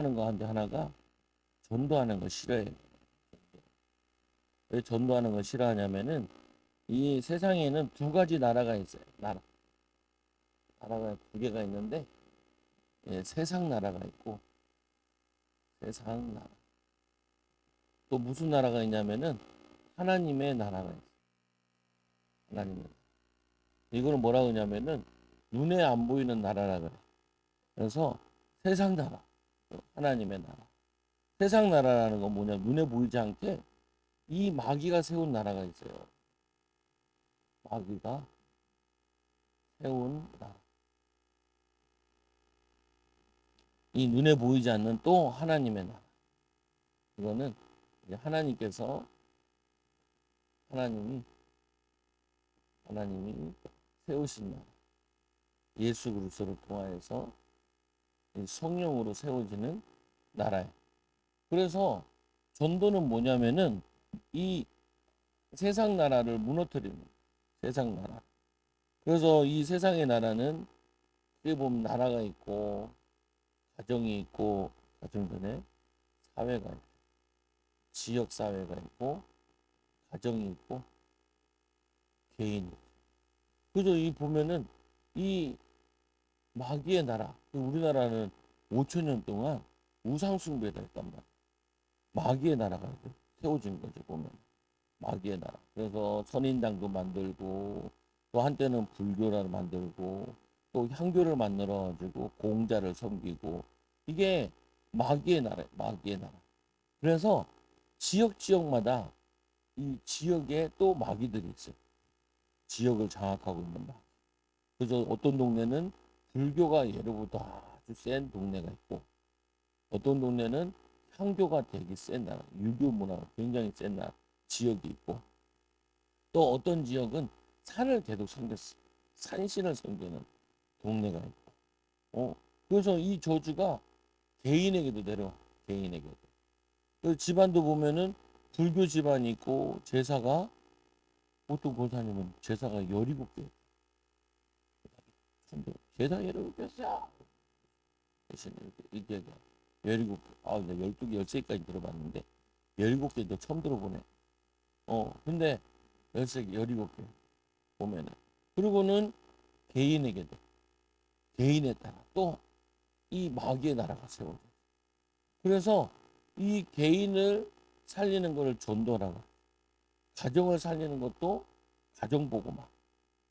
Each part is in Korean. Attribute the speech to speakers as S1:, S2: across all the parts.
S1: 하는 거 한데 하나가 전도하는 거 싫어해요. 왜 전도하는 거 싫어하냐면은 이 세상에는 두 가지 나라가 있어요. 나라가 두 개가 있는데 예, 세상 나라가 있고 세상 나라. 또 무슨 나라가 있냐면은 하나님의 나라가 있어요. 하나님의. 이거는 뭐라고 하냐면은 눈에 안 보이는 나라라 그래. 그래서 세상 나라, 하나님의 나라. 세상 나라라는 건 뭐냐? 눈에 보이지 않게 이 마귀가 세운 나라가 있어요. 마귀가 세운 나라. 이 눈에 보이지 않는 또 하나님의 나라. 이거는 이제 하나님께서 하나님이 하나님이 세우신 나라. 예수 그리스도를 통하여서 성령으로 세워지는 나라예요. 그래서 전도는 뭐냐면은 이 세상 나라를 무너뜨리는 세상 나라. 그래서 이 세상의 나라는 어떻게 보면 나라가 있고 가정이 있고 가정 전에 사회가 있고 지역 사회가 있고 가정이 있고 개인이 있고. 그래서 이 보면은 이 마귀의 나라, 우리나라는 5천 년 동안 우상 숭배를 했단 말이야. 마귀의 나라가 세워진 거죠 보면. 마귀의 나라. 그래서 선인당도 만들고 또 한때는 불교를 만들고 또 향교를 만들어 가지고 공자를 섬기고 이게 마귀의 나라, 마귀의 나라. 그래서 지역마다 이 지역에 또 마귀들이 있어요. 지역을 장악하고 있는 마귀. 그래서 어떤 동네는 불교가 예로부터 아주 센 동네가 있고 어떤 동네는 향교가 되게 센 나라, 유교 문화가 굉장히 센 나라, 지역이 있고 또 어떤 지역은 산을 계속 섬겼어. 산신을 섬기는 동네가 있고. 그래서 이 저주가 개인에게도 내려와. 개인에게도. 그 집안도 보면은 불교 집안이 있고 제사가 보통 고사님은 제사가 17개. 제사 17개였어. 대신 이렇게 17개. 아, 나 12개, 13개까지 들어봤는데 17개도 처음 들어보네. 근데 13개, 17개 보면은. 그리고는 개인에게도 개인에 따라 또 이 마귀의 나라가 세워져. 그래서 이 개인을 살리는 것을 전도라고, 가정을 살리는 것도 가정보고만,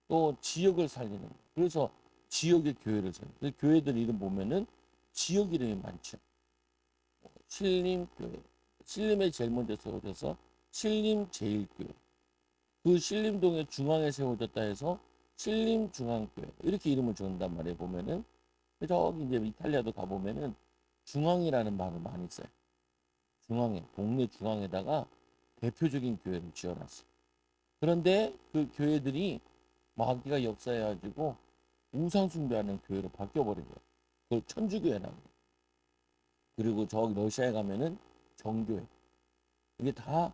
S1: 또 지역을 살리는 것. 그래서 지역의 교회를 살리는. 그 교회들 이름 보면은 지역 이름이 많죠. 신림교회, 신림에 제일 먼저 세워져서 신림제일교회. 그 신림동의 중앙에 세워졌다 해서 신림중앙교회 이렇게 이름을 지은단 말이에요. 보면은 저기 이제 이탈리아도 가보면은 중앙이라는 말을 많이 써요. 중앙에, 동네 중앙에다가 대표적인 교회를 지어놨어요. 그런데 그 교회들이 마귀가 역사해가지고 우상숭배하는 교회로 바뀌어버린 거예요. 그걸 천주교회라는 거예요. 그리고 저기 러시아에 가면은 정교회. 이게 다,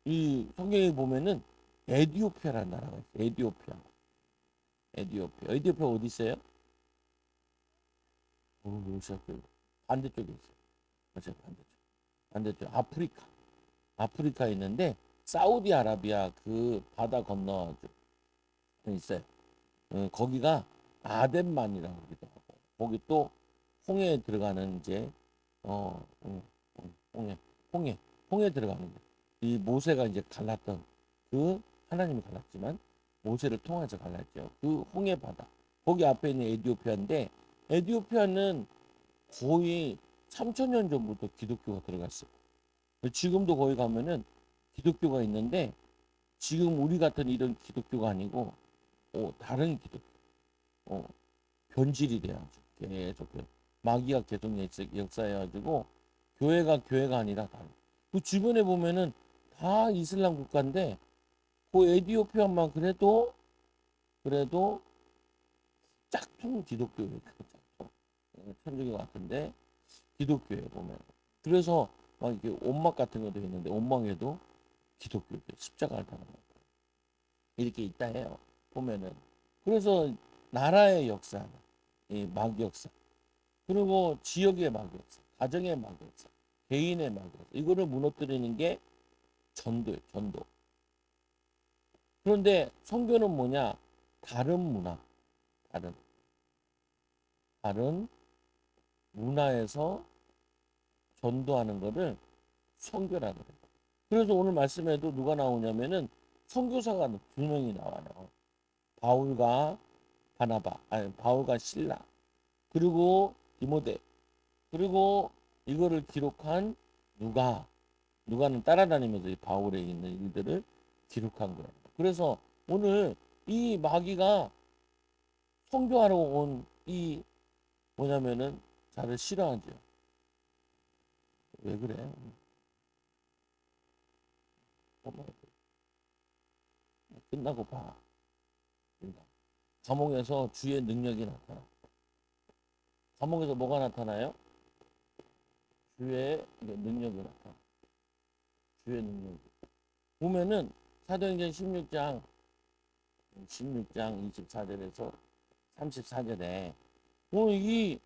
S1: 이 성경에 보면은 에디오피아라는 나라가 있어요. 에디오피아. 에디오피아 어디 있어요? 러시아 쪽 반대쪽에 있어요. 러시아 반대쪽. 아프리카에 있는데 사우디아라비아 그 바다 건너 있어요. 거기가 아덴만이라고 하기도 하고 거기 또 홍해에 들어가는 이제 어, 음, 홍해 홍해 홍해 들어가는 이 모세가 이제 갈랐던 그 하나님이 갈랐지만 모세를 통해서 갈랐죠. 그 홍해 바다 거기 앞에 있는 에디오피아인데 에디오피아는 거의 3천 년 전부터 기독교가 들어갔어요. 지금도 거기 가면은 기독교가 있는데 지금 우리 같은 이런 기독교가 아니고 다른 기독교, 어, 변질이 돼야죠. 계속 마귀가 계속 역사해가지고 교회가 아니라 다른. 그 주변에 보면은 다 이슬람 국가인데 그 에디오피아만 그래도 짝퉁 기독교예요. 짝퉁 천주교 같은데 기독교에 보면 그래서 막 이렇게 옷막 같은 것도 있는데 옷막에도 기독교 십자가를 달아놓고 이렇게 있다 해요. 보면은 그래서 나라의 역사, 이 마귀 역사. 그리고 지역의 마귀였어. 가정의 마귀였어. 개인의 마귀였어. 이거를 무너뜨리는 게 전도예요. 전도. 그런데 선교는 뭐냐? 다른 문화. 다른. 다른 문화에서 전도하는 거를 선교라 그래요. 그래서 오늘 말씀에도 누가 나오냐면은 선교사가 두 명이 나와요. 바울과 바나바, 아니 바울과 실라, 그리고 디모데, 그리고 이거를 기록한 누가는 따라다니면서 이 바울에 있는 일들을 기록한 거예요. 그래서 오늘 이 마귀가 선교하러 온 이 뭐냐면은 자를 싫어하죠. 왜 그래? 끝나고 봐. 감옥에서 주의 능력이 나타나. 감옥에서 뭐가 나타나요? 주의 능력이 나타나. 주의 능력이. 보면은 사도행전 16장 24절에서 34절에 오늘 이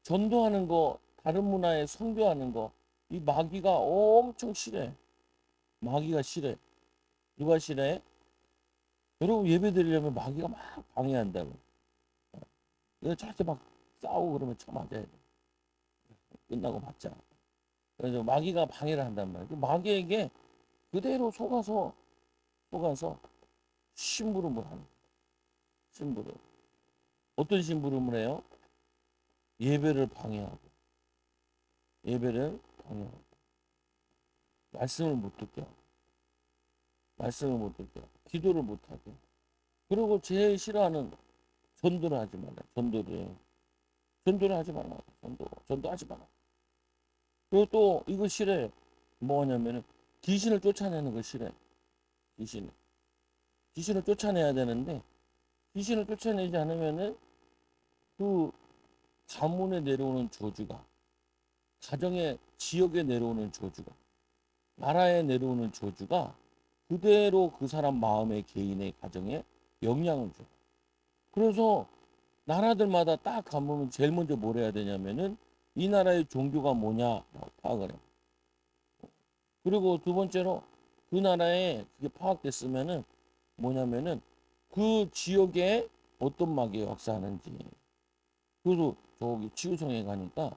S1: 전도하는 거, 다른 문화에 선교하는 거, 이 마귀가 엄청 싫어해. 마귀가 싫어해. 누가 싫어해? 여러분 예배 드리려면 마귀가 막 방해한다고. 내가 저렇게 막 싸우고 그러면 쳐맞아야 돼. 끝나고 받자. 그래서 마귀가 방해를 한단 말이야. 마귀에게 그대로 속아서 심부름을 하는 거야. 심부름. 어떤 심부름을 해요? 예배를 방해하고, 예배를 방해하고, 말씀을 못 듣게 하고, 말씀을 못 듣게 하고, 기도를 못 하게. 그리고 제일 싫어하는 전도를 하지 말라. 전도를 하지 말라. 전도하지 마라. 그리고 또 이거 싫어해. 뭐냐면은 귀신을 쫓아내는 거 싫어해. 귀신을 쫓아내야 되는데 귀신을 쫓아내지 않으면은 그 가문에 내려오는 저주가, 가정의 지역에 내려오는 저주가, 나라에 내려오는 저주가 그대로 그 사람 마음의 개인의 가정에 영향을 줘. 그래서 나라들마다 딱 가보면 제일 먼저 뭘 해야 되냐면은 이 나라의 종교가 뭐냐 파악을 해. 그리고 두 번째로 그 나라에 그게 파악됐으면은 뭐냐면은 그 지역에 어떤 마귀가 역사하는지. 그래서 저기 치유성에 가니까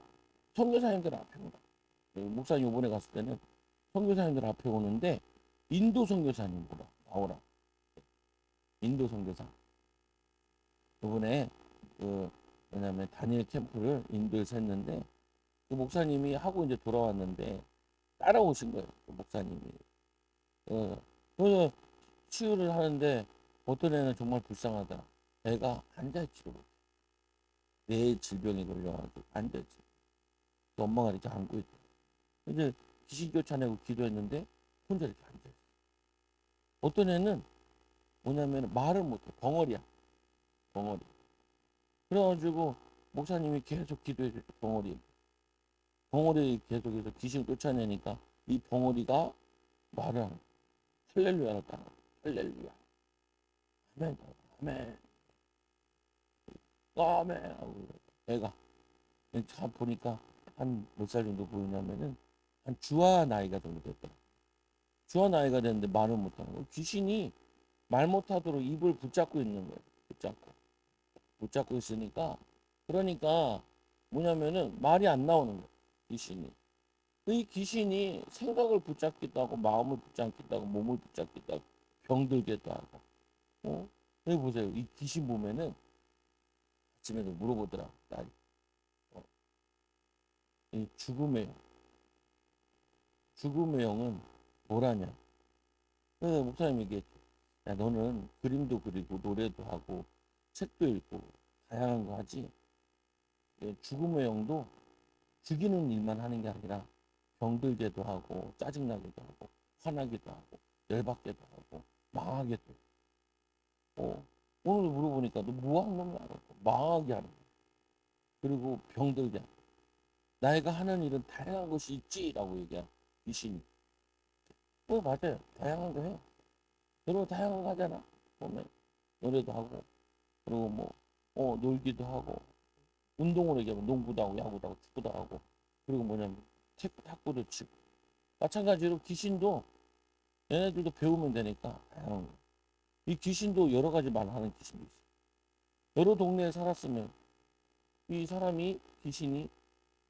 S1: 선교사님들 앞에 오라. 목사님 요번에 갔을 때는 선교사님들 앞에 오는데 인도 선교사님 나오라. 인도 선교사. 요번에 그 뭐냐면 다니엘 캠프를 인도에서 했는데 그 목사님이 하고 이제 돌아왔는데 따라오신 거예요. 그 목사님이. 그래서 치유를 하는데 어떤 애는 정말 불쌍하다. 애가 앉아있지도 못해. 뇌 질병이 걸려가지고 앉아있지. 엄마가 이렇게 안고 있다. 이제 귀신 쫓아내고 기도했는데 혼자 이렇게 앉아있어. 어떤 애는 뭐냐면 말을 못해. 벙어리야. 벙어리. 그래가지고 목사님이 계속 기도해 줬죠. 벙어리 계속해서 귀신 쫓아내니까 이 벙어리가 말을 하는 할렐루야를 따라. 할렐루야. 아멘. 아멘. 아멘. 하고 애가 참 보니까 한 몇 살 정도 보이냐면은 한 주화 나이가 정도 됐더라. 주화 나이가 됐는데 말을 못하는 거예요. 귀신이 말 못하도록 입을 붙잡고 있는 거예요. 붙잡고 있으니까 그러니까 뭐냐면은 말이 안 나오는 거예요. 귀신이. 이 귀신이 생각을 붙잡기도 하고 마음을 붙잡기도 하고 몸을 붙잡기도 하고 병들기도 하고. 여기 보세요. 이 귀신 보면은 아침에도 물어보더라. 딸이. 이 죽음의 영은 뭐라냐? 그래서 목사님이 얘기했죠. 야, 너는 그림도 그리고 노래도 하고 책도 읽고 다양한 거 하지. 죽음의 영도 죽이는 일만 하는 게 아니라 병들게도 하고 짜증나기도 하고 화나기도 하고 열받게도 하고 망하게도 하고. 오늘 물어보니까 너 뭐하는 놈이야? 망하게 하는 거야. 그리고 병들게 하는 거야. 나이가 하는 일은 다양한 것이 있지라고 얘기한 귀신이. 맞아요. 다양한 거 해. 여러분 다양한 거 하잖아. 보면 노래도 하고 그리고 뭐 놀기도 하고 운동으로 얘기하면 농구도 하고 야구도 하고 축구도 하고 그리고 뭐냐면 탁구도 치고 마찬가지로 귀신도 얘네들도 배우면 되니까 이 귀신도 여러 가지 말하는 귀신도 있어. 여러 동네에 살았으면 이 사람이 귀신이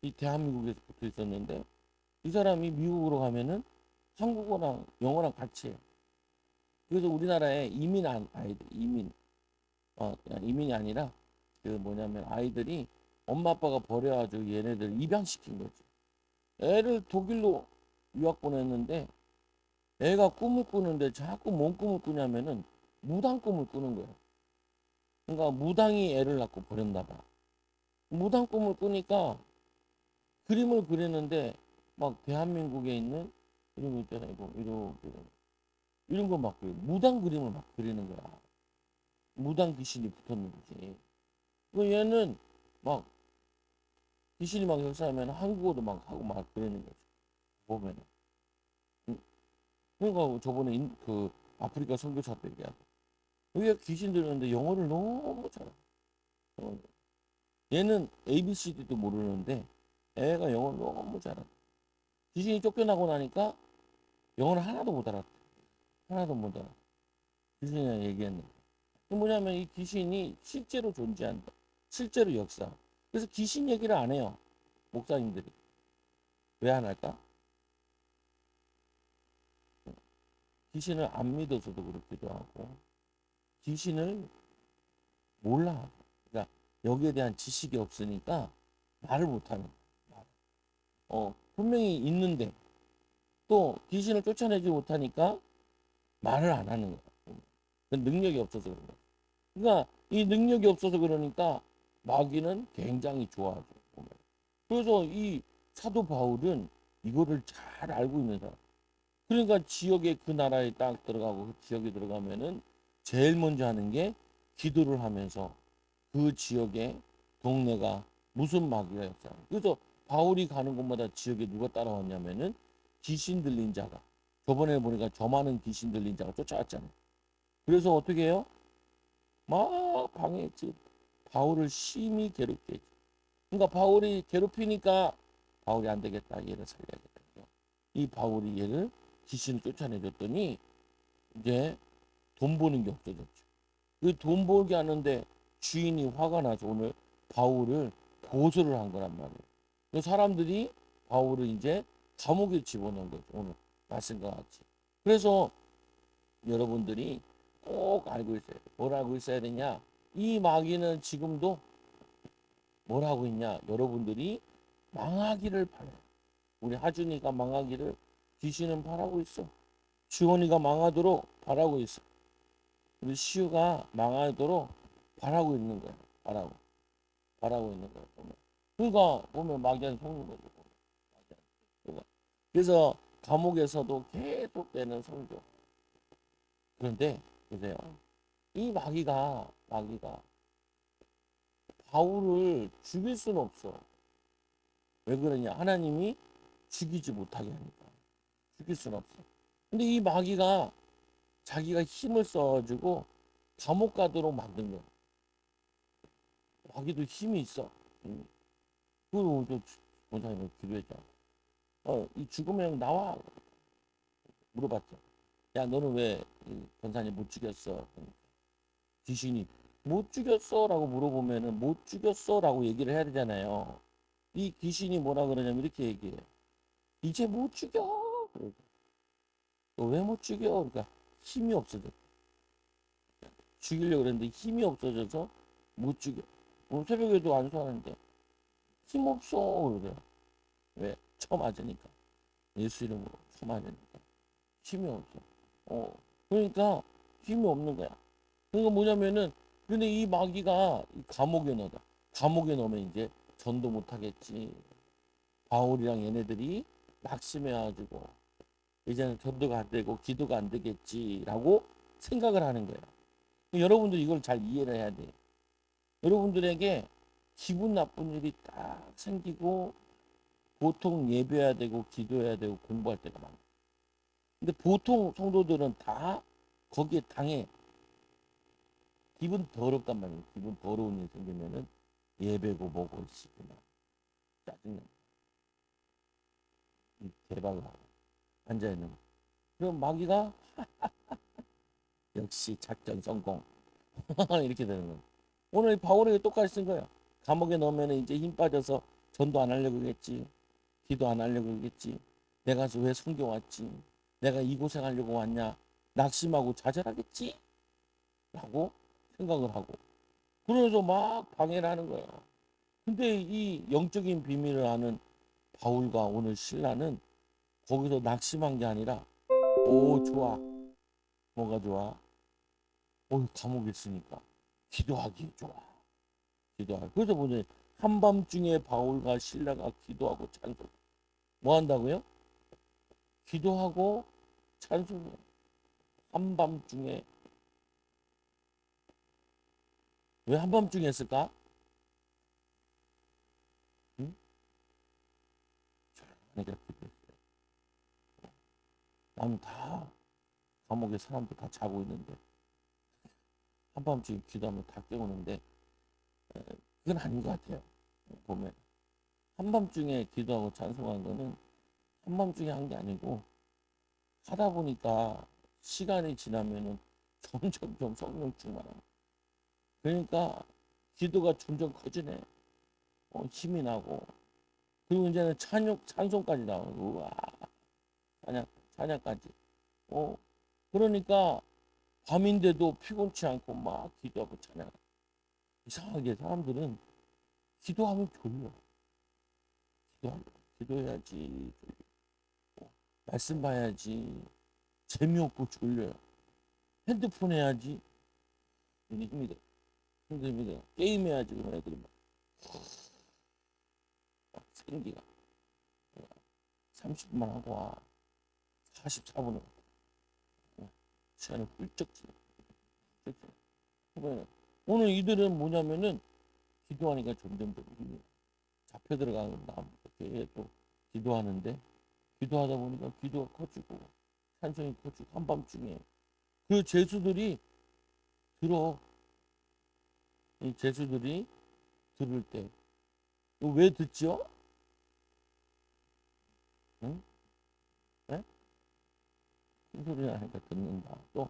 S1: 이 대한민국에서 붙어 있었는데 이 사람이 미국으로 가면은 한국어랑 영어랑 같이 해. 그래서 우리나라에 아이들 이민이 아니라 그 뭐냐면 아이들이 엄마 아빠가 버려가지고 얘네들 입양시킨 거지. 애를 독일로 유학 보냈는데 애가 꿈을 꾸는데 자꾸 뭔 꿈을 꾸냐면은 무당 꿈을 꾸는 거야. 그러니까 무당이 애를 낳고 버렸나 봐. 무당 꿈을 꾸니까 그림을 그리는데 막 대한민국에 있는 이런 거 있잖아요. 뭐 이런 거 막 무당 그림을 막 그리는 거야. 무당 귀신이 붙었는지. 그 얘는 막 귀신이 막 역사하면 한국어도 막 하고 막 그러는 거지. 보면은. 그러니까 저번에 그 아프리카 선교사도 얘기하고. 여기가 귀신 들었는데 영어를 너무 잘해. 어, 얘는 ABCD도 모르는데 애가 영어를 너무 잘해. 귀신이 쫓겨나고 나니까 영어를 하나도 못 알아. 하나도 못 알아. 귀신이랑 얘기했는데. 그 뭐냐면 이 귀신이 실제로 존재한다. 실제로 역사. 그래서 귀신 얘기를 안 해요. 목사님들이. 왜 안 할까? 귀신을 안 믿어서도 그렇기도 하고 귀신을 몰라. 그러니까 여기에 대한 지식이 없으니까 말을 못하는 거야. 분명히 있는데 또 귀신을 쫓아내지 못하니까 말을 안 하는 거야. 그 능력이 없어서 그런 거야. 그러니까 이 능력이 없어서 그러니까 마귀는 굉장히 좋아하죠. 그래서 이 사도 바울은 이거를 잘 알고 있는 사람. 그러니까 지역에 그 나라에 딱 들어가고 그 지역에 들어가면은 제일 먼저 하는 게 기도를 하면서 그 지역의 동네가 무슨 마귀가 역사. 그래서 바울이 가는 곳마다 지역에 누가 따라왔냐면은 귀신 들린 자가. 저번에 보니까 저 많은 귀신 들린 자가 쫓아왔잖아요. 그래서 어떻게 해요? 막 방해했지. 바울을 심히 괴롭게 했지. 그러니까 바울이 괴롭히니까 바울이 안 되겠다. 얘를 살려야겠다. 이 바울이 얘를 귀신을 쫓아내줬더니 이제 돈 버는 게 없어졌죠. 그 돈 벌게 하는데 주인이 화가 나서 오늘 바울을 고소를 한 거란 말이에요. 그 사람들이 바울을 이제 감옥에 집어넣은 거죠. 오늘 말씀과 같이. 그래서 여러분들이 꼭 알고 있어야 돼요. 뭘 알고 있어야 되냐? 이 마귀는 지금도 뭘 하고 있냐? 여러분들이 망하기를 바래요. 우리 하준이가 망하기를 귀신은 바라고 있어. 지원이가 망하도록 바라고 있어. 우리 시우가 망하도록 바라고 있는 거야. 바라고 있는 거야. 보면. 그러니까 보면 마귀한 속는 거죠. 그러니까. 그래서 감옥에서도 계속되는 성교. 그런데 보세요. 이 마귀가 바울을 죽일 수는 없어. 왜 그러냐? 하나님이 죽이지 못하게 하니까. 죽일 수는 없어. 근데 이 마귀가 자기가 힘을 써가지고 감옥 가도록 만든 거야. 마귀도 힘이 있어. 그리고 저 원장님 기도했잖아. 이 죽음의 형 나와. 물어봤죠. 야, 너는 왜 권사님 못 죽였어? 귀신이 못 죽였어라고 물어보면은 못 죽였어라고 얘기를 해야 되잖아요. 이 귀신이 뭐라 그러냐면 이렇게 얘기해. 이제 못 죽여. 왜 못 죽여? 그러니까 힘이 없어져. 죽이려고 그랬는데 힘이 없어져서 못 죽여. 오늘 새벽에도 안수하는데 힘 없어. 그러더라. 왜? 처음 맞으니까. 예수 이름으로 처음 맞으니까. 힘이 없어. 그러니까 힘이 없는 거야. 그러니까 뭐냐면은 근데 이 마귀가 이 감옥에 넣어다. 감옥에 넣으면 이제 전도 못 하겠지. 바울이랑 얘네들이 낙심해가지고 이제는 전도가 안 되고 기도가 안 되겠지라고 생각을 하는 거예요. 여러분들 이걸 잘 이해를 해야 돼요. 여러분들에게 기분 나쁜 일이 딱 생기고 보통 예배해야 되고 기도해야 되고 공부할 때가 많아요. 근데 보통 성도들은 다 거기에 당해. 기분 더럽단 말이에요. 기분 더러운 일 생기면은 예배고 뭐고 있구나. 짜증나. 대박이야. 앉아있는 거. 그럼 마귀가 역시 작전 성공. 이렇게 되는 거야. 오늘 바울에게 똑같이 쓴 거야. 감옥에 넣으면 이제 힘 빠져서 전도 안 하려고 그랬지. 기도 안 하려고 그랬지. 내가 왜 선교 왔지. 내가 이 고생하려고 왔냐. 낙심하고 좌절하겠지. 라고 생각을 하고. 그래서 막 방해를 하는 거야. 근데 이 영적인 비밀을 아는 바울과 오늘 신라는 거기서 낙심한 게 아니라 오 좋아. 뭐가 좋아? 감옥에 있으니까 기도하기 좋아. 기도하기. 그래서 보니 한밤중에 바울과 신라가 기도하고 찬송. 뭐 한다고요? 기도하고 찬송해요. 한밤중에. 왜 한밤중에 했을까? 응? 조용하게 기도했어요. 나는 다 감옥에 사람들 다 자고 있는데 한밤중에 기도하면 다 깨우는데 그건 아닌 것 같아요. 보면 한밤중에 기도하고 찬송한 거는 한밤중에 한 게 아니고 하다 보니까 시간이 지나면은 점점 성령 충만하고 그러니까 기도가 점점 커지네. 힘이 나고 그리고 이제는 찬송까지 나오고 우와 찬양까지. 어 그러니까 밤인데도 피곤치 않고 막 기도하고 찬양. 이상하게 사람들은 기도하면 졸려. 기도하면 기도해야지. 말씀 봐야지. 재미없고 졸려요. 핸드폰 해야지. 이게 힘이 돼. 힘이 돼. 게임 해야지. 그런 애들이 막 생기가. 30분만 하고 와. 44분을 시간이 훌쩍 지나. 오늘 이들은 뭐냐면은 기도하니까 점점점 힘이 잡혀 들어가는 다음부터 계속 기도하는데 기도하다 보니까 기도가 커지고 찬송이 커지고 한밤중에 그 죄수들이 들어. 이 죄수들이 들을 때 왜 듣지요? 응? 네? 큰 소리 나니까 듣는다. 또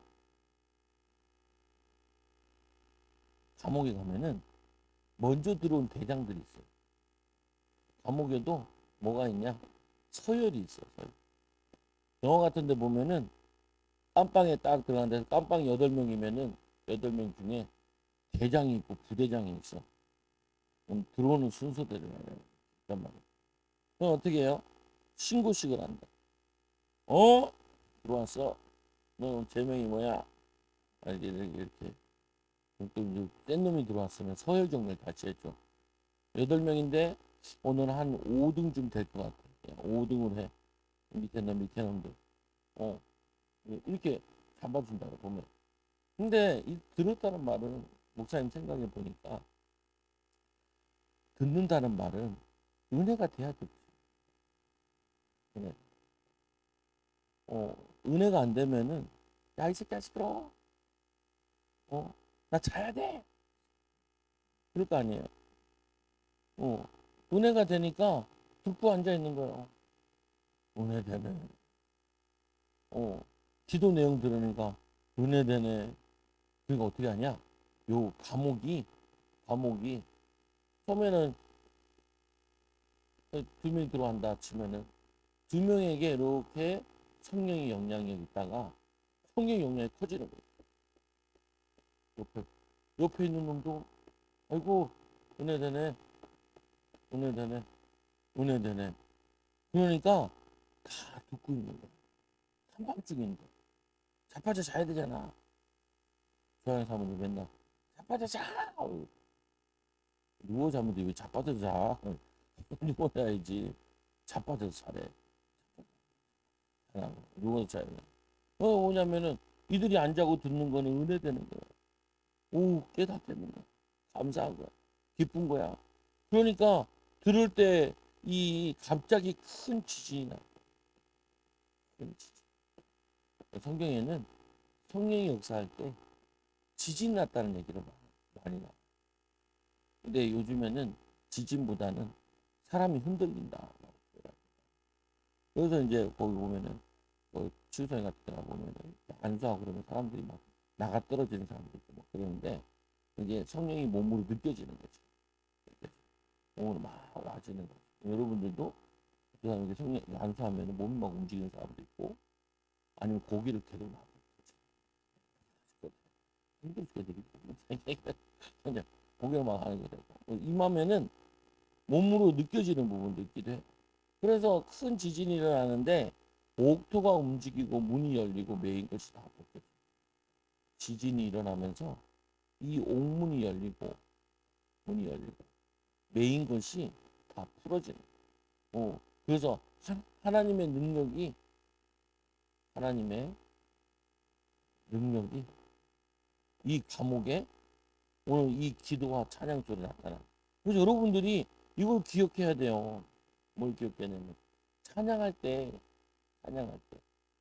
S1: 감옥에 가면은 먼저 들어온 대장들이 있어요. 감옥에도 뭐가 있냐? 서열이 있어. 서열. 영화 같은 데 보면은 깜빵에 딱 들어가는데 깜빵 8명이면은 8명 중에 대장이 있고 부대장이 있어. 그럼 들어오는 순서대로 해야 말이야. 그럼 어떻게 해요? 신고식을 한다. 들어왔어? 너 제명이 뭐야? 이렇게. 또 이제 센 놈이 들어왔으면 서열 정리를 같이 해줘. 8명인데 오늘 한 5등쯤 될 것 같아. 5등을 해. 밑에 놈들. 어, 이렇게 잡아준다고 보면. 근데 이 들었다는 말은 목사님 생각해 보니까 듣는다는 말은 은혜가 돼야 듣지. 은혜. 은혜가 안 되면은 야, 이 새끼야 시끄러. 나 자야 돼. 그럴 거 아니에요. 어, 은혜가 되니까 듣고 앉아 있는 거예요. 은혜 되네. 기도 내용 들으니까 은혜 되네. 그러니까 어떻게 하냐? 요 감옥이 처음에는 2명이 들어간다 치면은 2명에게 이렇게 성령의 영향이 있다가 성령의 영향이 커지는 거예요. 옆에 있는 놈도 아이고 은혜 되네, 은혜 되네, 은혜 되네. 그러니까 다 듣고 있는 거야. 한밤중인데 자빠져 자야 되잖아. 조양의 사모님 맨날 자빠져 자. 누워 자면 돼. 왜 자빠져 자? 누워야지. 자빠져서 자래. 누워서 자야 돼. 뭐냐면은 이들이 안 자고 듣는 거는 은혜 되는 거야. 오 깨닫는 거야. 감사한 거야. 기쁜 거야. 그러니까 들을 때 이 갑자기 큰 지진이 나. 큰 지진. 성경에는 성령이 역사할 때 지진 났다는 얘기를 많이 나. 근데 요즘에는 지진보다는 사람이 흔들린다. 그래서 이제 거기 보면은 치유소에 같은 데 보면은 안수하고 그러면 사람들이 막 나가 떨어지는 사람도 있고 막 그러는데 이게 성령이 몸으로 느껴지는 거죠. 몸으로 막 와지는 거죠. 여러분들도 그 사람에게 성령 안수하면 몸이 막 움직이는 사람도 있고 아니면 고기를 계속 막 힘들 때 되게 근데 고기를 막 하는 거 되고 임하면은 몸으로 느껴지는 부분도 있기도 해요. 그래서 큰 지진이 일어나는데 옥토가 움직이고 문이 열리고 메인 것이 다 벗겨져. 지진이 일어나면서 이 옥문이 열리고 문이 열리고 메인 것이 다 풀어지는 거예요. 그래서 하나님의 능력이 하나님의 능력이 이 감옥에 오늘 이 기도와 찬양 소리 나타나. 그래서 여러분들이 이걸 기억해야 돼요. 뭘 기억해내면 찬양할 때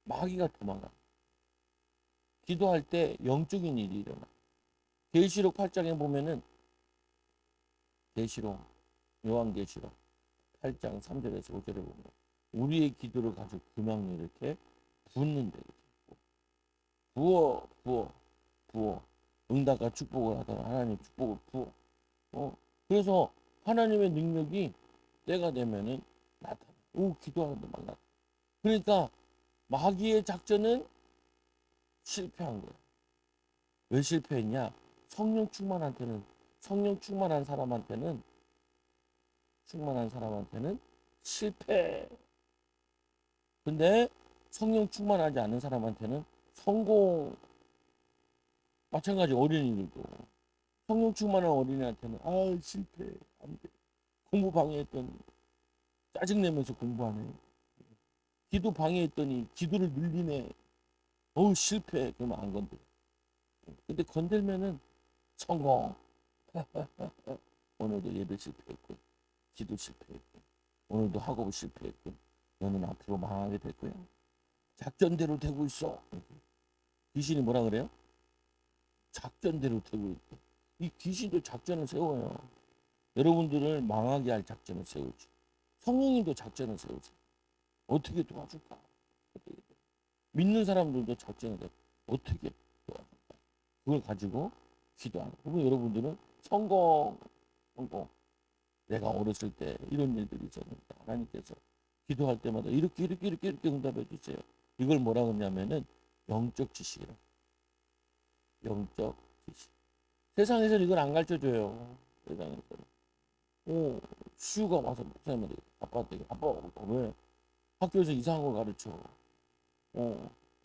S1: 마귀가 도망가. 기도할 때 영적인 일이 일어나. 계시록 8장에 보면은 계시록 요한계시록 8장 3절에서 5절에 보면 우리의 기도를 가지고 금왕이 이렇게 붓는데 부어 부어 부어 응답과 축복을 하다가 하나님 축복을 부어. 그래서 하나님의 능력이 때가 되면은 나타나. 기도하는데 막 나타나. 그러니까 마귀의 작전은 실패한 거야. 왜 실패했냐? 성령 충만한 사람한테는 실패. 근데 성령 충만하지 않은 사람한테는 성공. 마찬가지 어린이들도 성령 충만한 어린이한테는 실패 안 돼. 공부 방해했더니 짜증내면서 공부하네. 기도 방해했더니 기도를 늘리네. 실패. 그러면 안 건드려. 근데 건들면은 성공. 오늘도 예배 실패했고 기도 실패했고 오늘도 학업 실패했고 너는 앞으로 망하게 될 거야. 작전대로 되고 있어. 귀신이 뭐라 그래요? 작전대로 되고 있대. 이 귀신도 작전을 세워요. 여러분들을 망하게 할 작전을 세우지. 성령님도 작전을 세우지. 어떻게 도와줄까? 어떻게 믿는 사람들도 작전을 세 어떻게 도와줄까? 그걸 가지고 기도하는. 그러면 여러분들은 성공. 내가 어렸을 때 이런 일들이 있었는데 하나님께서 기도할 때마다 이렇게 응답해 주세요. 이걸 뭐라 그러냐면은 영적 지식이라. 영적 지식. 세상에서는 이걸 안 가르쳐 줘요. 세상에서는. 시우가 와서 목사님한테 아빠한테 아빠 왜 학교에서 이상한 걸 가르쳐.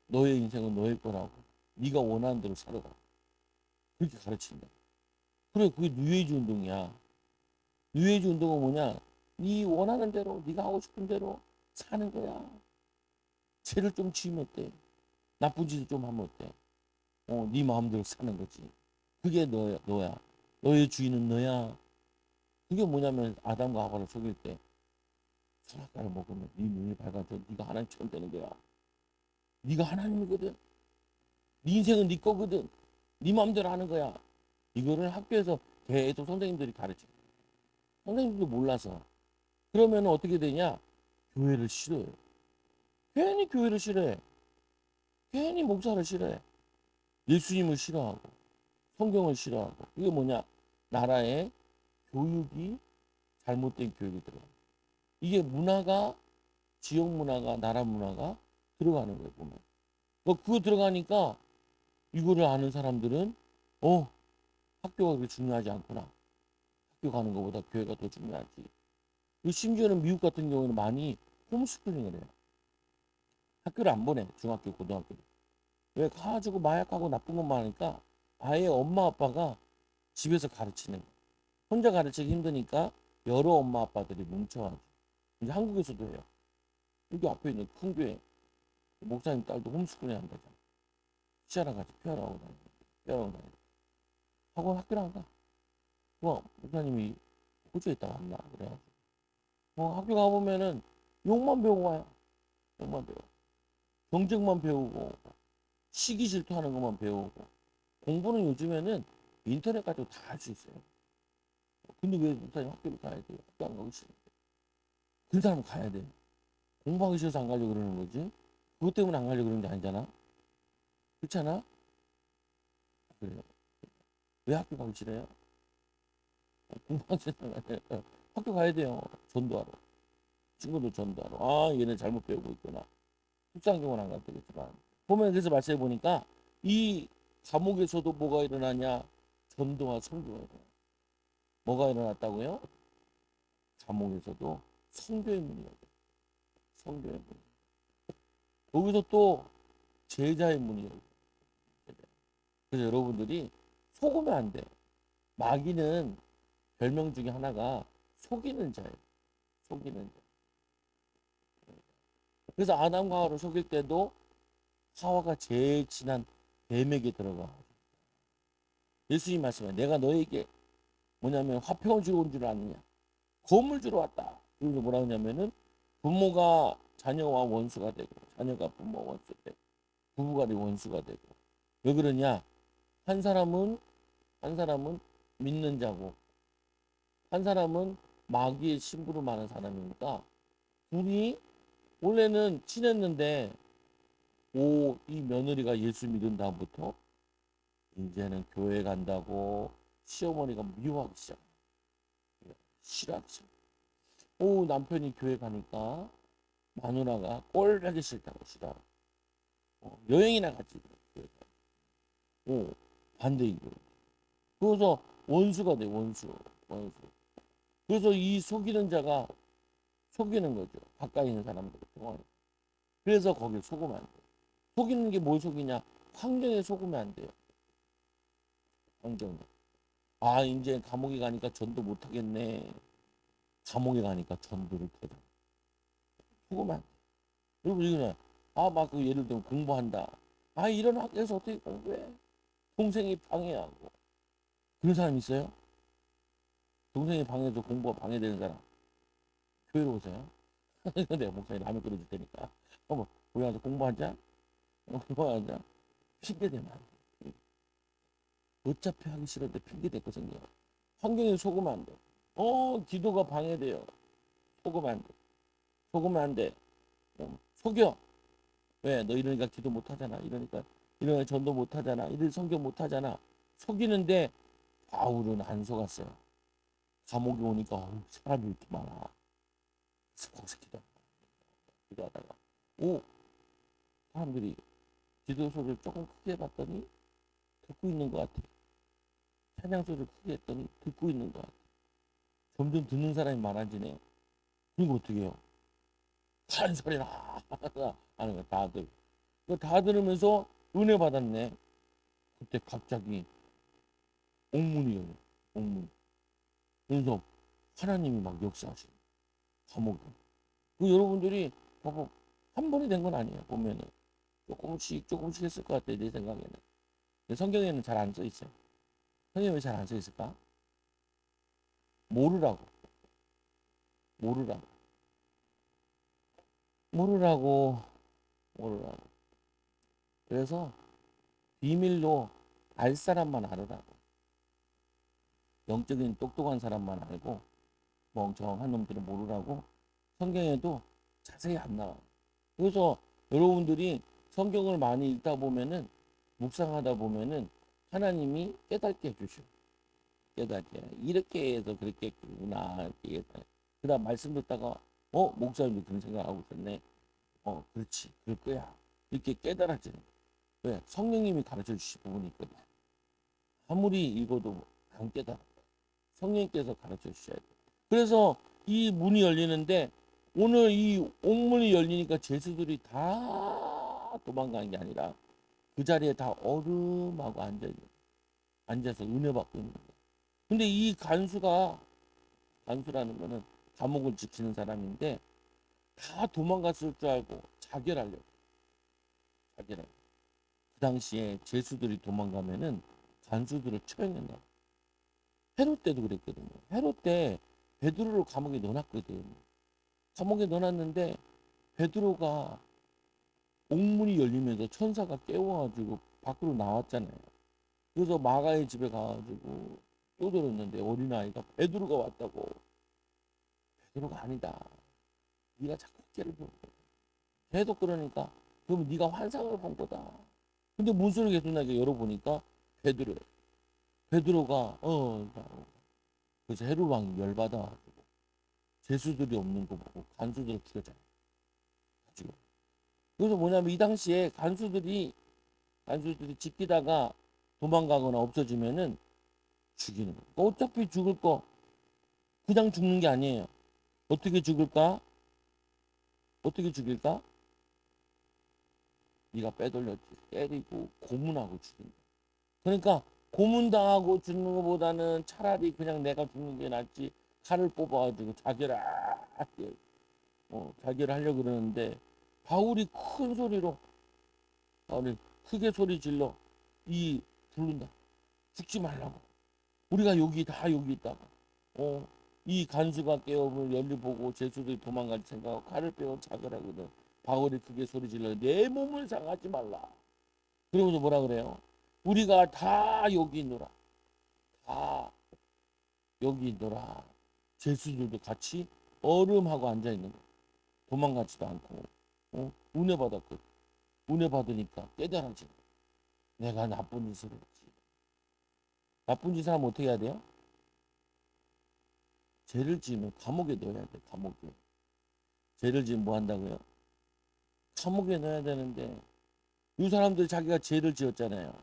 S1: 너의 인생은 너의 거라고. 네가 원하는 대로 살아가. 그렇게 가르친다. 그래 그게 뉴에이지 운동이야. 뉴에이지 운동은 뭐냐? 네 원하는 대로 네가 하고 싶은 대로 사는 거야. 죄를 좀 지으면 어때? 나쁜 짓을 좀 하면 어때? 네 마음대로 사는 거지. 그게 너야. 너의 주인은 너야. 그게 뭐냐면 아담과 하와를 속일 때 선악과를 먹으면 네 눈이 밝아져. 네가 하나님처럼 되는 거야. 네가 하나님이거든. 네 인생은 네 거거든. 네 마음대로 하는 거야. 이거를 학교에서 계속 선생님들이 가르쳐. 선생님들도 몰라서. 그러면 어떻게 되냐? 교회를 싫어해. 괜히 교회를 싫어해. 괜히 목사를 싫어해. 예수님을 싫어하고 성경을 싫어하고. 이게 뭐냐? 나라의 교육이 잘못된 교육이 들어가. 이게 문화가 지역 문화가 나라 문화가 들어가는 거예요 보면. 그거 들어가니까 이거를 아는 사람들은 학교가 그렇게 중요하지 않구나. 학교 가는 것보다 교회가 더 중요하지. 심지어는 미국 같은 경우는 많이 홈스쿨링을 해요. 학교를 안 보내 중학교 고등학교를. 왜 가지고 마약하고 나쁜 것만 하니까 아예 엄마 아빠가 집에서 가르치는 거예요. 혼자 가르치기 힘드니까 여러 엄마 아빠들이 뭉쳐가지고 이제 한국에서도 해요. 여기 앞에 있는 큰 교회 목사님 딸도 홈스쿨링 한다잖아. 시아랑 같이 피어나고 다니고 학원 학교를 안 가. 목사님이 호주에 있다가 왔나 그래가지고 학교 가보면은 욕만 배우고 와요. 욕만 배워. 경쟁만 배우고 시기 질투하는 것만 배우고 공부는 요즘에는 인터넷 가지고 다 할 수 있어요. 근데 왜 목사님 학교를 가야 돼요? 학교 안 가고 싶은데. 그 사람은 가야 돼. 공부하기 싫어서 안 가려고 그러는 거지. 그것 때문에 안 가려고 그러는 게 아니잖아. 그렇잖아? 그래요. 왜 학교 가기 싫어요? 공부하기 싫어서 안 가요. 학교 가야 돼요. 전도하러. 친구들 전도하러. 아, 얘네 잘못 배우고 있구나. 속상경은 안 가도 되겠지만. 보면 그래서 말씀해 보니까 이 감옥에서도 뭐가 일어나냐? 전도와 선교가 일어나. 뭐가 일어났다고요? 감옥에서도 선교의 문이 열려. 선교의 문. 여기서 또 제자의 문이 열려. 그래서 여러분들이 속으면 안 돼. 마귀는 별명 중에 하나가 속이는 자예요. 속이는 자. 그래서 아담과 하와를 속일 때도 하와가 제일 친한 뱀에게 들어가. 예수님 말씀에 내가 너에게 뭐냐면 화평을 주러 온 줄 아느냐. 검을 주러 왔다. 그래서 뭐라 하냐면은 부모가 자녀와 원수가 되고 자녀가 부모와 원수 되고 부부가 원수가 되고 왜 그러냐? 한 사람은 믿는 자고 한 사람은 마귀의 심부름하는 사람이니까 둘이 원래는 친했는데 이 며느리가 예수 믿은 다음부터 이제는 교회 간다고 시어머니가 미워하기 시작. 싫어하기 시작. 남편이 교회 가니까 마누라가 꼴보기 싫다고 싫어. 여행이나 같이 교회 가. 반대인 거예요. 그래서 원수가 돼 원수. 원수. 그래서 이 속이는 자가 속이는 거죠. 가까이 있는 사람들 통하는. 그래서 거기 속으면 안 돼. 속이는 게 뭘 속이냐? 환경에 속으면 안 돼요. 환경에. 아, 이제 감옥에 가니까 전도 못 하겠네. 감옥에 가니까 전도를 못해. 속으면 안 돼. 그리고 이거는 막 그 예를 들면 공부한다. 이런 학교에서 어떻게 공부해? 동생이 방해하고. 그런 사람 있어요? 동생이 방해해서 공부가 방해되는 사람. 교회로 오세요. 내가 목사님 라면 끓여줄 테니까. 우리 가서 공부하자. 공부하자. 핑계 대면 안 돼. 어차피 하기 싫은데 핑계 대고 생겨. 환경에 속으면 안 돼. 기도가 방해돼요. 속으면 안 돼. 속으면 안 돼. 속여. 왜? 너 이러니까 기도 못 하잖아. 이러니까 전도 못 하잖아. 이러니 성경 못 하잖아. 속이는데 바울은 안 속았어요. 감옥에 오니까 사람이 이렇게 많아. 그래서 거기서 기도하다가 사람들이 기도 소리를 조금 크게 해봤더니 듣고 있는 것 같아. 찬양 소리를 크게 했더니 듣고 있는 것 같아. 점점 듣는 사람이 많아지네. 그리고 어떻게 해요? 큰 소리나 하는 거야 다들. 다 들으면서 은혜 받았네. 그때 갑자기 옥문이 열려. 옥문. 그래서 하나님이 막 역사하시는 감옥에. 여러분들이 봐봐 한 번에 된 건 아니에요. 보면은 조금씩 했을 것 같아 내 생각에는. 근데 성경에는 잘 안 써 있어요. 성경에 왜 잘 안 써 있을까? 모르라고. 모르라고. 모르라고. 모르라고. 그래서 비밀로 알 사람만 알으라고. 영적인 똑똑한 사람만 알고 멍청한 놈들은 모르라고. 성경에도 자세히 안 나와. 그래서 여러분들이 성경을 많이 읽다 보면은 묵상하다 보면은 하나님이 깨닫게 해주셔. 깨닫게. 이렇게 해서 그렇게 했구나. 이렇게 그다음 말씀 듣다가 목사님도 그런 생각하고 있었네. 그렇지. 그럴 거야. 이렇게 깨달아지는. 왜? 성령님이 가르쳐 주실 부분이 있거든. 아무리 읽어도 안 깨달아. 성령님께서 가르쳐 주셔야 돼. 그래서 이 문이 열리는데 오늘 이 옥문이 열리니까 죄수들이 다 도망가는 게 아니라 그 자리에 다 얼음하고 앉아서 은혜 받고 있는 거예요. 근데 이 간수라는 거는 감옥을 지키는 사람인데 다 도망갔을 줄 알고 자결하려고. 그 당시에 죄수들이 도망가면은 간수들을 처형한다. 헤롯 때도 그랬거든요. 헤롯 때 베드로를 감옥에 넣어놨거든. 감옥에 넣어놨는데 베드로가 옥문이 열리면서 천사가 깨워가지고 밖으로 나왔잖아요. 그래서 마가의 집에 가가지고 또 들었는데 어린아이가 베드로가 왔다고. 베드로가 아니다. 네가 자꾸 헛개를 부른 거야. 계속 그러니까 그러면 네가 환상을 본 거다. 근데 문서를 계속 나게 열어보니까 베드로. 베드로가 그래서 헤롯 왕이 열받아. 죄수들이 없는 거 보고 간수들을 죽였잖아. 가지고. 그래서 뭐냐면 이 당시에 간수들이 지키다가 도망가거나 없어지면은 죽이는 거. 어차피 죽을 거 그냥 죽는 게 아니에요. 어떻게 죽을까? 어떻게 죽일까? 네가 빼돌렸지. 때리고 고문하고 죽인다. 그러니까 고문당하고 죽는 것보다는 차라리 그냥 내가 죽는 게 낫지. 칼을 뽑아가지고 자결을 하려고 그러는데 바울이 큰 소리로 바울이 크게 소리 질러 이 부른다. 죽지 말라고. 우리가 여기 있다가 이 간수가 깨움을 열리 보고 제수들이 도망갈 생각하고 칼을 빼고 자결하거든. 바울이 크게 소리 질러 내 몸을 상하지 말라. 그러면서 뭐라 그래요? 우리가 다 여기 있노라. 다 여기 있노라. 제수들도 같이 얼음하고 앉아 있는 거야. 도망가지도 않고 은혜 받았거든. 은혜 받으니까 깨달아지. 내가 나쁜 짓을 했지. 나쁜 짓을 하면 어떻게 해야 돼요? 죄를 지으면 감옥에 넣어야 돼. 감옥에. 죄를 지으면 뭐 한다고요? 감옥에 넣어야 되는데 이 사람들 자기가 죄를 지었잖아요.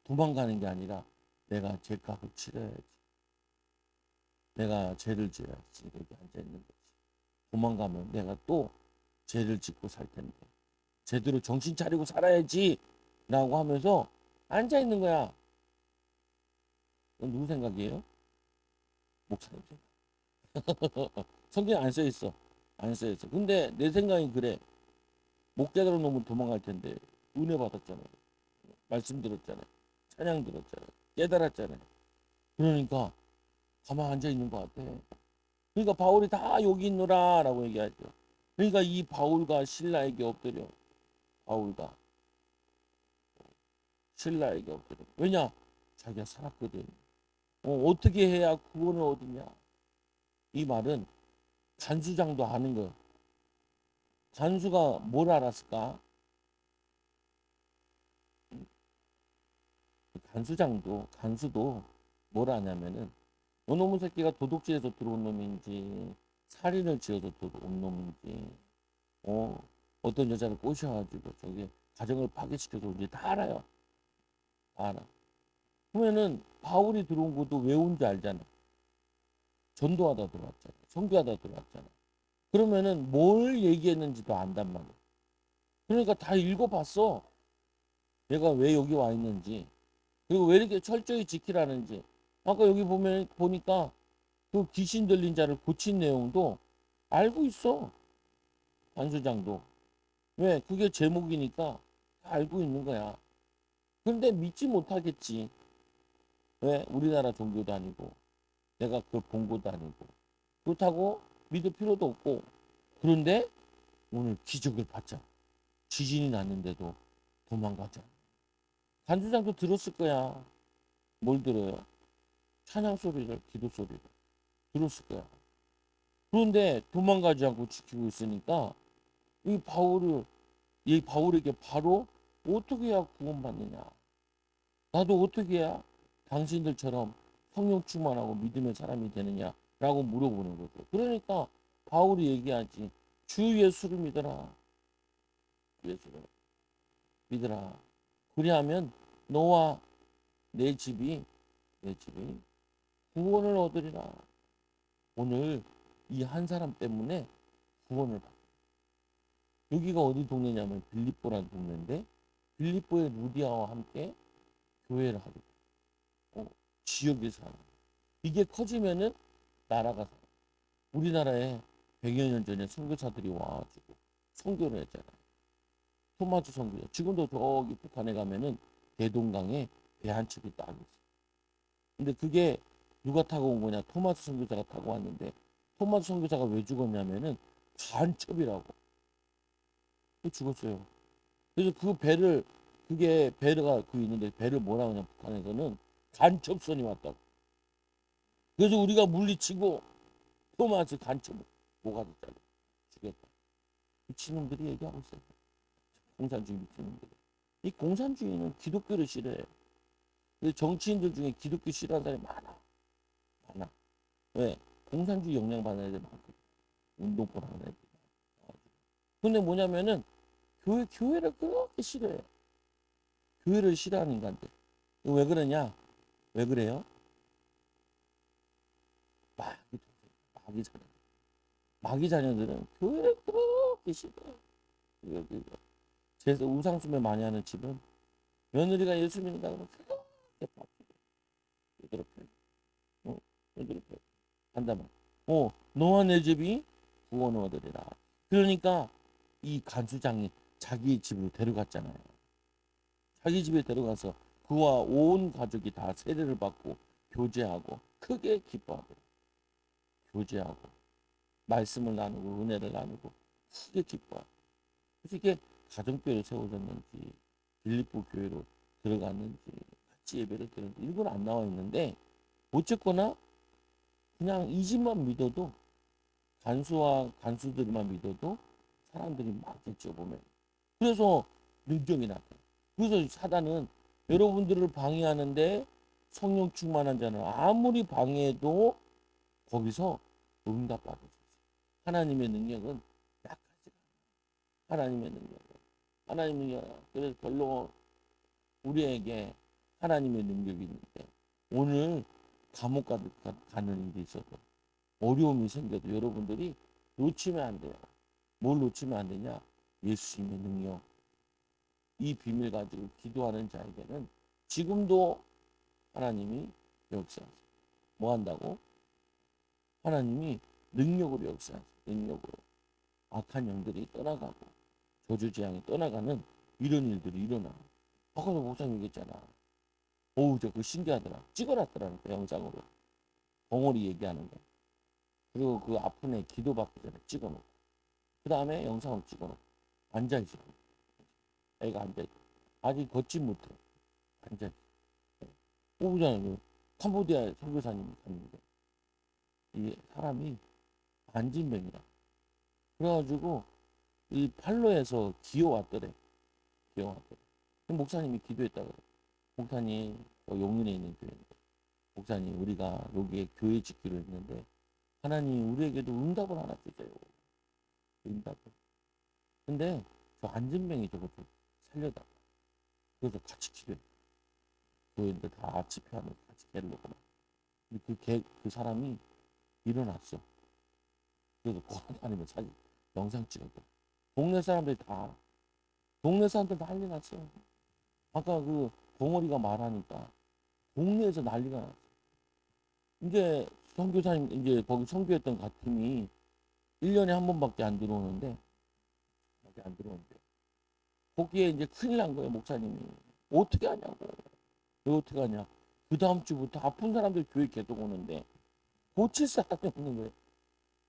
S1: 도망가는 게 아니라 내가 죄값을 치러야지. 내가 죄를 지어야지. 여기 앉아 있는 거지. 도망가면 내가 또 죄를 짓고 살 텐데 제대로 정신 차리고 살아야지 라고 하면서 앉아 있는 거야. 누구 생각이에요? 목사님 생각. 성경에 안 써 있어. 안 써 있어. 근데 내 생각이 그래. 목자들은 놈은 도망갈 텐데 은혜 받았잖아요. 말씀 들었잖아요. 찬양 들었잖아요. 깨달았잖아요. 그러니까 가만 앉아 있는 것 같아. 그러니까 바울이 다 여기 있노라라고 얘기하죠. 그러니까 이 바울과 신라에게 엎드려. 바울과 신라에게 엎드려. 왜냐? 자기가 살았거든. 어떻게 해야 구원을 얻으냐? 이 말은 간수장도 아는 거예요. 간수가 뭘 알았을까? 간수도 뭘 아냐면은 요놈의 새끼가 도둑질해서 들어온 놈인지 살인을 지어서 들어온 놈인지 어떤 여자를 꼬셔가지고 저기 가정을 파괴시켜서 온지 다 알아요. 다 알아. 그러면은 바울이 들어온 것도 왜 온지 알잖아. 전도하다 들어왔잖아. 선교하다 들어왔잖아. 그러면은 뭘 얘기했는지도 안단 말이야. 그러니까 다 읽어봤어. 내가 왜 여기 와 있는지. 그리고 왜 이렇게 철저히 지키라는지. 아까 여기 보니까 그 귀신 들린 자를 고친 내용도 알고 있어. 안수장도. 왜? 그게 제목이니까 다 알고 있는 거야. 그런데 믿지 못하겠지. 왜? 우리나라 종교도 아니고 내가 그걸 본 것도 아니고 그렇다고 믿을 필요도 없고 그런데 오늘 기적을 받자. 지진이 났는데도 도망가자. 간수장도 들었을 거야. 뭘 들어요? 찬양 소리를, 기도 소리를 들었을 거야. 그런데 도망가지 않고 지키고 있으니까 이 바울에게 바로 어떻게 해야 구원받느냐? 나도 어떻게 해야 당신들처럼 성령 충만하고 믿음의 사람이 되느냐라고 물어보는 거죠. 그러니까 바울이 얘기하지. 주 예수를 믿어라. 예수를 믿어라. 그리하면 너와 내 집이 구원을 얻으리라. 오늘 이 한 사람 때문에 구원을 받. 여기가 어디 동네냐면 빌립보라는 동네인데 빌립보의 루디아와 함께 교회를 하게 돼. 지역에 사는. 이게 커지면은 나라가 살아. 우리나라에 100여 년 전에 선교사들이 와가지고 선교를 했잖아. 토마스 선교사. 지금도 저기 북한에 가면은 대동강에 배 한 척이 딱 있어. 근데 그게 누가 타고 온 거냐? 토마스 선교사가 타고 왔는데 토마스 선교사가 왜 죽었냐면은 간첩이라고. 죽었어요. 그래서 그게 배가 그 있는데 배를 뭐라 하냐 북한에서는 간첩선이 왔다고. 그래서 우리가 물리치고 토마스 간첩 모가지 잘라 죽였다. 미친놈들이 얘기하고 있어요. 공산주의 미친놈들이. 이 공산주의는 기독교를 싫어해요. 정치인들 중에 기독교 싫어하는 사람이 많아. 많아. 왜? 공산주의 영향받는 애들 많거든. 운동권 하는 애들. 근데 뭐냐면은 교회를 그렇게 싫어해. 교회를 싫어하는 인간들. 왜 그러냐? 왜 그래요? 마귀 자녀. 마귀 자녀들은 교회를 그렇게 싫어해. 제사 우상숭배 많이 하는 집은 며느리가 예수 믿는다 그러면 그렇게 바뀌고 그렇게 그렇게 한다면 너와 내 집이 구원 얻으리라. 그러니까 이 간수장이 자기 집으로 데려갔잖아요. 자기 집에 데려가서 그와 온 가족이 다 세례를 받고 교제하고 크게 기뻐하고 교제하고 말씀을 나누고 은혜를 나누고 크게 기뻐하고. 그래서 이게 가정교회로 세워졌는지 빌립보 교회로 들어갔는지 같이 예배를 드렸는지 이건 안 나와 있는데 어쨌거나 그냥 이 집만 믿어도 간수들만 믿어도 사람들이 많겠죠 보면. 그래서 능력이 나타나. 그래서 사단은 여러분들을 방해하는데 성령 충만한 자는 아무리 방해해도 거기서 응답받을 수 있어요. 하나님의 능력은 약하지 않아요. 하나님의 능력. 그래서 별로 우리에게 하나님의 능력이 있는데 오늘 감옥 가는 일이 있어도 어려움이 생겨도 여러분들이 놓치면 안 돼요. 뭘 놓치면 안 되냐? 예수님의 능력. 이 비밀 가지고 기도하는 자에게는 지금도 하나님이 역사하세요. 뭐 한다고? 하나님이 능력으로 역사하세요. 능력으로. 악한 영들이 떠나가고 저주재앙이 떠나가는 이런 일들이 일어나. 아까도 목사님 얘기했잖아. 어우, 저 그 신기하더라. 찍어놨더라니까, 영상으로. 벙어리 얘기하는 거. 그리고 그 아픈 애 기도받기 전에 찍어놓고. 그 다음에 영상을 찍어놓고. 앉아있어. 애가 앉아있어. 아직 걷지 못해. 앉아있어. 오잖아요. 캄보디아 선교사님이 갔는데. 이 사람이 안진병이야. 그래가지고 이 팔로에서 기어왔더래. 기어왔더래. 목사님이 기도했다 그래. 목사님, 용인에 있는 교회인데. 목사님, 우리가 여기에 교회 짓기로 했는데 하나님 우리에게도 응답을 하나 주세요. 응답을. 근데 저 안진병이 저거 좀 살려달라. 그래서 같이 기도해. 교회인들 다 집회하면서 같이 개를 놓고. 그 사람이 일어났어. 그래서 걸어다니면 사진, 영상 찍었대. 동네 사람들 다 난리 났어. 아까 그 봉어리가 말하니까 동네에서 난리가 났어. 이제 선교사님, 이제 거기 선교했던 같은이 1년에 한 번밖에 안 들어오는데, 거기에 이제 큰일 난 거예요, 목사님이. 어떻게 하냐고. 왜 어떻게 하냐. 그 다음 주부터 아픈 사람들 교회 계속 오는데, 고칠 사람이 없는 거예요.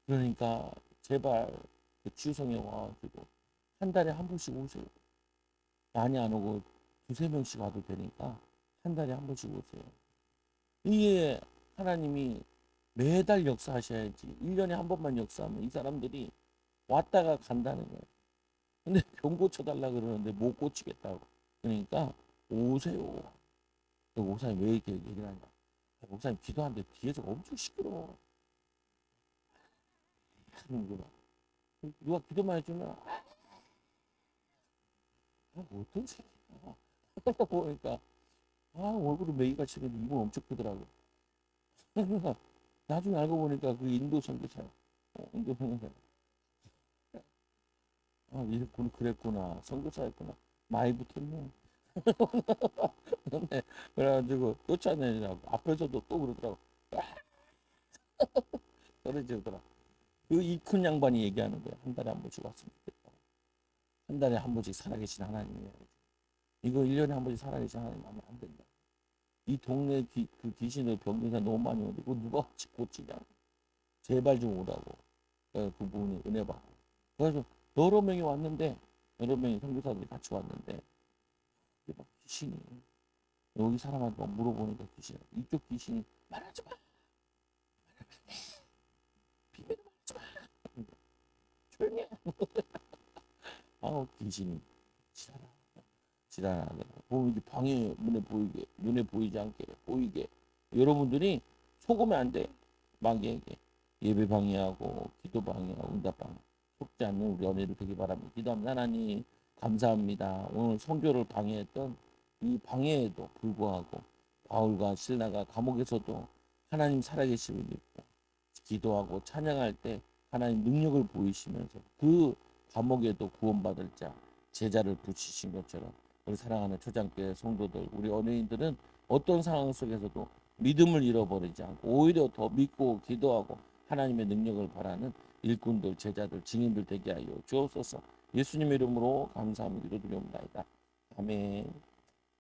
S1: 그러니까, 제발, 그 치유성에 와가지고, 한 달에 한 번씩 오세요. 많이 안 오고, 두세 명씩 와도 되니까, 한 달에 한 번씩 오세요. 이게 하나님이 매달 역사하셔야지. 1년에 한 번만 역사하면 이 사람들이 왔다가 간다는 거예요. 근데 병 고쳐달라 그러는데 못 고치겠다고. 그러니까 오세요. 목사님 왜 이렇게 얘기를 하냐. 목사님 기도하는데 뒤에서 엄청 시끄러워. 누가 기도만 해주면 어떤 새끼야. 보니까 얼굴이 메기가 치는데 입은 엄청 크더라고. 나중에 알고 보니까 그 인도 선교사야. 인도 선교사. 이랬구나, 그랬구나. 선교사였구나. 많이 붙었네. 그래가지고 쫓아내느라고 앞에서도 또 그러더라고. 떨어지더라. 그 이 큰 양반이 얘기하는 거야. 한 달에 한 번씩 왔으면 좋겠다. 한 달에 한 번씩 살아계신 하나님이야. 이거 1년에 한 번씩 살아계신 하나님 하면 안 된다. 이 동네 그 귀신을 병기사 너무 많이 오는데 그거 누가 같이 고치냐. 제발 좀 오라고. 그분이 은혜 받고. 그래서 여러 명이 왔는데 여러 명이 선교사들이 같이 왔는데 막 귀신이 여기 사람한테 막 물어보니까 귀신 이쪽 귀신이 말하지 마. 비밀 말하지 마. 조용히 해. 아우 귀신이 지랄하게 보면 이제 방해 눈에 보이지 않게 보이게 여러분들이 속으면 안 돼. 마귀에게 예배 방해하고 기도 방해하고 응답 방해 속지 않는 우리 언니들 되기 바랍니다. 기도합니다. 하나님 감사합니다. 오늘 선교를 방해했던 이 방해에도 불구하고 바울과 실라가 감옥에서도 하나님 살아계심을 믿고 기도하고 찬양할 때 하나님 능력을 보이시면서 그 감옥에도 구원받을 자 제자를 붙이신 것처럼 우리 사랑하는 초장교회 성도들 우리 언어인들은 어떤 상황 속에서도 믿음을 잃어버리지 않고 오히려 더 믿고 기도하고 하나님의 능력을 바라는 일꾼들 제자들 증인들 되게 하여 주옵소서. 예수님의 이름으로 감사합니다. 기도드립니다. 아멘.